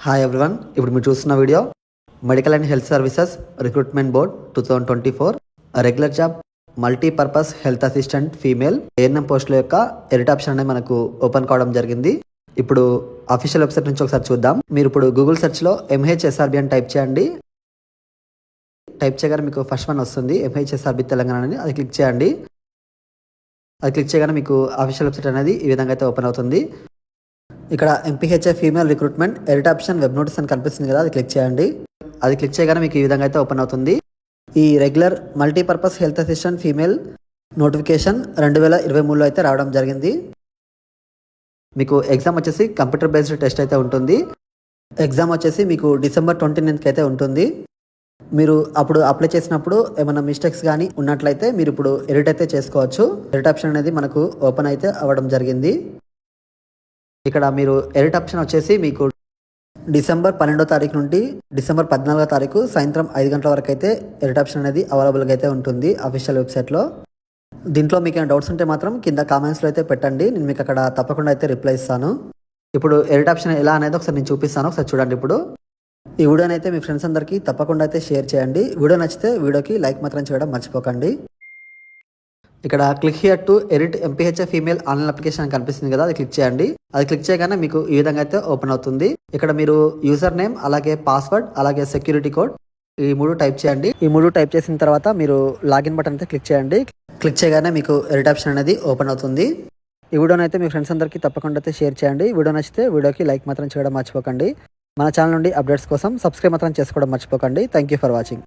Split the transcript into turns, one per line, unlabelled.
Hi everyone, ఇప్పుడు మీరు చూస్తున్న video medical and health services recruitment board 2024 regular job multipurpose health assistant female ANM పోస్టుల యొక్క edit option అనేది మనకు ఓపెన్ కావడం జరిగింది. ఇప్పుడు అఫీషియల్ వెబ్సైట్ నుంచి ఒకసారి చూద్దాం. మీరు ఇప్పుడు గూగుల్ సెర్చ్లో MHSRB అని టైప్ చేయండి. టైప్ చేయగానే మీకు ఫస్ట్ వన్ వస్తుంది, MHSRB తెలంగాణ అని. అది క్లిక్ చేయండి. అది క్లిక్ చేయగానే మీకు అఫీషియల్ వెబ్సైట్ అనేది ఈ విధంగా అయితే ఓపెన్ అవుతుంది. ఇక్కడ MPHA female recruitment edit option web notice అని కనిపిస్తుంది కదా, అది క్లిక్ చేయండి. అది క్లిక్ చేయగానే మీకు ఈ విధంగా అయితే ఓపెన్ అవుతుంది. ఈ regular multipurpose health assistant female notification 2023లో అయితే రావడం జరిగింది. మీకు ఎగ్జామ్ వచ్చేసి కంప్యూటర్ బేస్డ్ టెస్ట్ అయితే ఉంటుంది. ఎగ్జామ్ వచ్చేసి మీకు December 29th అయితే ఉంటుంది. మీరు అప్పుడు అప్లై చేసినప్పుడు ఏమైనా మిస్టేక్స్ కానీ ఉన్నట్లయితే మీరు ఇప్పుడు ఎడిట్ అయితే చేసుకోవచ్చు. ఎడిట్ ఆప్షన్ అనేది మనకు ఓపెన్ అయితే అవ్వడం జరిగింది. ఇక్కడ మీరు ఎడిట్ ఆప్షన్ వచ్చేసి మీకు December 12వ తారీఖు నుండి December 14వ తారీఖు సాయంత్రం 5 గంటల వరకు అయితే ఎడిట్ ఆప్షన్ అనేది అవైలబుల్గా అయితే ఉంటుంది అఫీషియల్ వెబ్సైట్లో. దీంట్లో మీకు ఏమైనా డౌట్స్ ఉంటే మాత్రం కింద కామెంట్స్లో అయితే పెట్టండి, నేను మీకు అక్కడ తప్పకుండా అయితే రిప్లై ఇస్తాను. ఇప్పుడు ఎడిట్ ఆప్షన్ ఎలా అనేది ఒకసారి నేను చూపిస్తాను, ఒకసారి చూడండి. ఇప్పుడు ఈ వీడియోని అయితే మీ ఫ్రెండ్స్ అందరికీ తప్పకుండా అయితే షేర్ చేయండి. వీడియో నచ్చితే వీడియోకి లైక్ మాత్రం చేయడం మర్చిపోకండి. ఇక్కడ click here to edit MPHA female online application అని కనిపిస్తుంది కదా, అది క్లిక్ చేయండి. అది క్లిక్ చేయగానే మీకు ఈ విధంగా అయితే ఓపెన్ అవుతుంది. ఇక్కడ మీరు యూజర్ నేమ్, అలాగే పాస్వర్డ్, అలాగే సెక్యూరిటీ కోడ్ ఈ మూడు టైప్ చేయండి. ఈ మూడు టైప్ చేసిన తర్వాత మీరు లాగిన్ బటన్ అయితే క్లిక్ చేయండి. క్లిక్ చేయగానే మీకు ఎడిట్ ఆప్షన్ అనేది ఓపెన్ అవుతుంది. ఈ వీడియోని అయితే మీ ఫ్రెండ్స్ అందరికీ తప్పకుండా అయితే షేర్ చేయండి. వీడియో నచ్చితే వీడియోకి లైక్ మాత్రం చేయడం మర్చిపోకండి. మన ఛానల్ నుండి అప్డేట్స్ కోసం సబ్స్క్రైబ్ మాత్రం చేసుకోవడం మర్చిపోకండి. Thank you for watching.